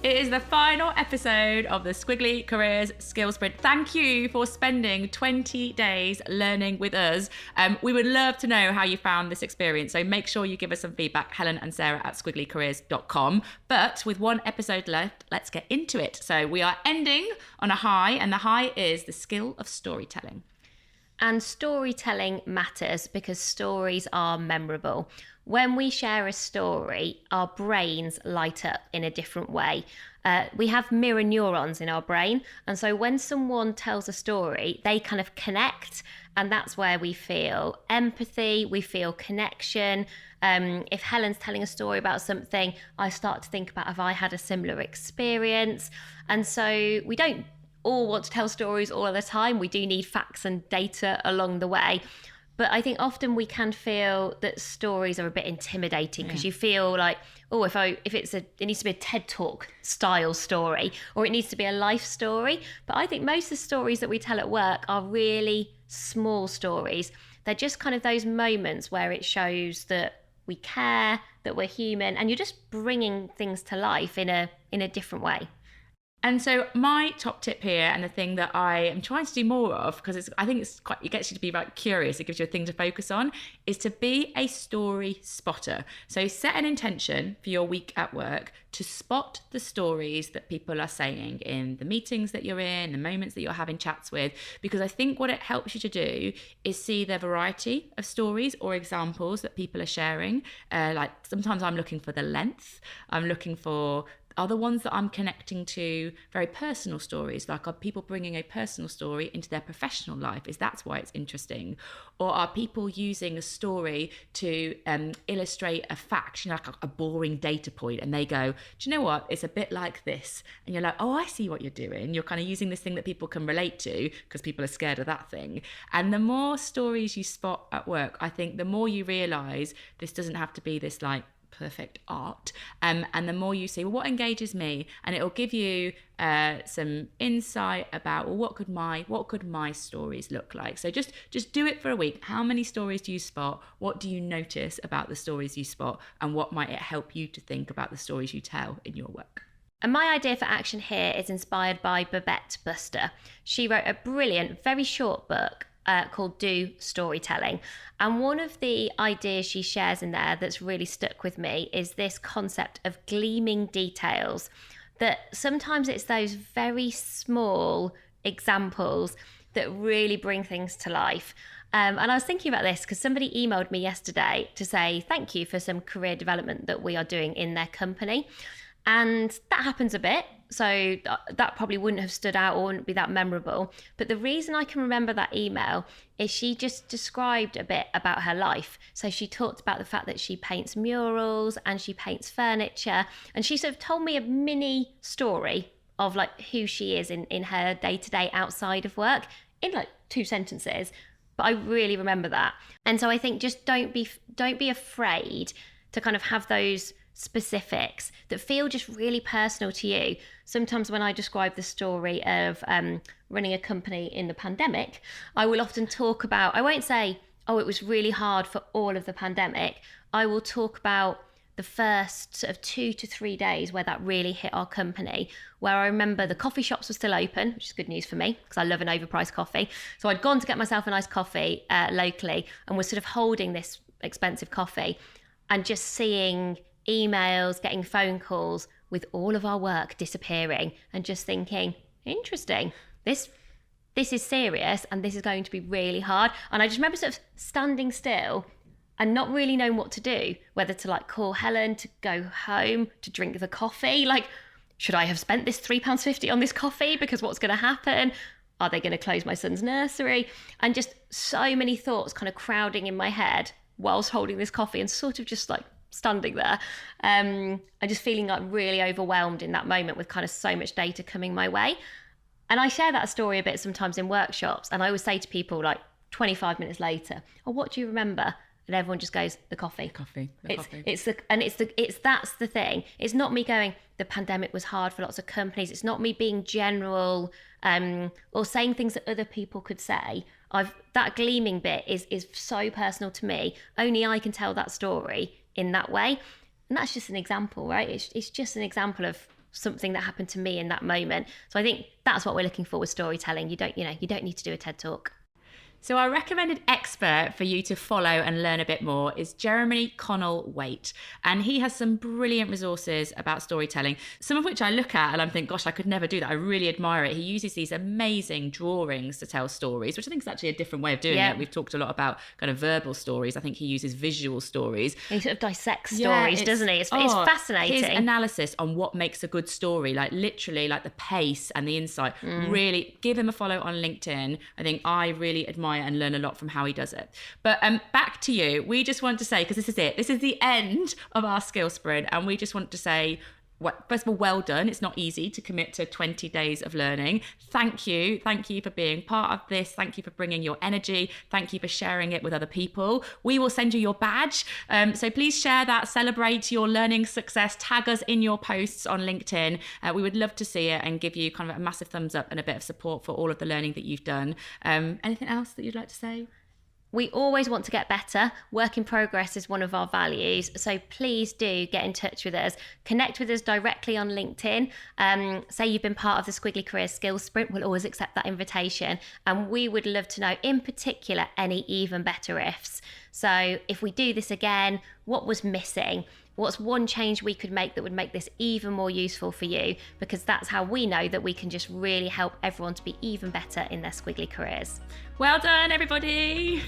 It is the final episode of the Squiggly Careers Skills Sprint. Thank you for spending 20 days learning with us. We would love to know how you found this experience. So make sure you give us some feedback, Helen and Sarah at squigglycareers.com. But with one episode left, let's get into it. So we are ending on a high, and the high is the skill of storytelling. And storytelling matters because stories are memorable. When we share a story, our brains light up in a different way. We have mirror neurons in our brain. And so when someone tells a story, they kind of connect. And that's where we feel empathy, we feel connection. If Helen's telling a story about something, I start to think about, have I had a similar experience? And so we don't all want to tell stories all of the time. We do need facts and data along the way. But I think often we can feel that stories are a bit intimidating because you feel like, oh, it needs to be a TED Talk style story, or it needs to be a life story. But I think most of the stories that we tell at work are really small stories. They're just kind of those moments where it shows that we care, that we're human, and you're just bringing things to life in a different way. And so my top tip here, and the thing that I am trying to do more of, because it gets you to be very curious, it gives you a thing to focus on, is to be a story spotter. So set an intention for your week at work to spot the stories that people are saying in the meetings that you're in, the moments that you're having chats with, because I think what it helps you to do is see the variety of stories or examples that people are sharing. Like sometimes I'm looking for the length, I'm looking for are the ones that I'm connecting to very personal stories, like are people bringing a personal story into their professional life? Is that's why it's interesting? Or are people using a story to illustrate a fact, like a boring data point, and they go, do you know what? It's a bit like this. And you're like, oh, I see what you're doing. You're kind of using this thing that people can relate to because people are scared of that thing. And the more stories you spot at work, I think the more you realize this doesn't have to be this like perfect art, and the more you see, well, what engages me, and it'll give you some insight about, well, what could my stories look like? So just do it for a week. How many stories do you spot? What do you notice about the stories you spot, and what might it help you to think about the stories you tell in your work? And my idea for action here is inspired by Babette Buster. She wrote a brilliant, very short book called Do Storytelling. And one of the ideas she shares in there that's really stuck with me is this concept of gleaming details, that sometimes it's those very small examples that really bring things to life. And I was thinking about this because somebody emailed me yesterday to say thank you for some career development that we are doing in their company. And that happens a bit, so that probably wouldn't have stood out or wouldn't be that memorable. But the reason I can remember that email is she just described a bit about her life. So she talked about the fact that she paints murals and she paints furniture. And she sort of told me a mini story of like who she is in her day-to-day outside of work in like 2 sentences. But I really remember that. And so I think just don't be afraid to kind of have those specifics that feel just really personal to you. Sometimes when I describe the story of running a company in the pandemic, I will often talk about, I won't say, oh, it was really hard for all of the pandemic. I will talk about the first sort of 2 to 3 days where that really hit our company, where I remember the coffee shops were still open, which is good news for me because I love an overpriced coffee. So I'd gone to get myself a nice coffee locally and was sort of holding this expensive coffee and just seeing emails, getting phone calls with all of our work disappearing and just thinking, interesting, this is serious and this is going to be really hard. And I just remember sort of standing still and not really knowing what to do, whether to like call Helen, to go home, to drink the coffee. Like, should I have spent this £3.50 on this coffee? Because what's going to happen? Are they going to close my son's nursery? And just so many thoughts kind of crowding in my head whilst holding this coffee and sort of just like standing there, and just feeling like really overwhelmed in that moment with kind of so much data coming my way. And I share that story a bit sometimes in workshops, and I always say to people like 25 minutes later, oh, what do you remember? And everyone just goes, the coffee. That's the thing. It's not me going, the pandemic was hard for lots of companies. It's not me being general or saying things that other people could say. That gleaming bit is so personal to me. Only I can tell that story in that way. And that's just an example, right? It's just an example of something that happened to me in that moment. So I think that's what we're looking for with storytelling. You don't need to do a TED Talk. So our recommended expert for you to follow and learn a bit more is Jeremy Connell-Waite. And he has some brilliant resources about storytelling, some of which I look at and I'm thinking, gosh, I could never do that. I really admire it. He uses these amazing drawings to tell stories, which I think is actually a different way of doing it. We've talked a lot about kind of verbal stories. I think he uses visual stories. He sort of dissects stories, doesn't he? It's fascinating. His analysis on what makes a good story, like literally like the pace and the insight, really give him a follow on LinkedIn. I think I really admire and learn a lot from how he does it. But back to you. We just want to say, because this is it, this is the end of our skill sprint, and we just want to say, first of all, well done. It's not easy to commit to 20 days of learning. Thank you for being part of this. Thank you for bringing your energy. Thank you for sharing it with other people. We will send you your badge, so please share that, celebrate your learning success, tag us in your posts on LinkedIn. We would love to see it and give you kind of a massive thumbs up and a bit of support for all of the learning that you've done. Anything else that you'd like to say? We always want to get better. Work in progress is one of our values. So please do get in touch with us. Connect with us directly on LinkedIn. Say you've been part of the Squiggly Careers Skills Sprint. We'll always accept that invitation. And we would love to know, in particular, any even better ifs. So if we do this again, what was missing? What's one change we could make that would make this even more useful for you? Because that's how we know that we can just really help everyone to be even better in their squiggly careers. Well done, everybody.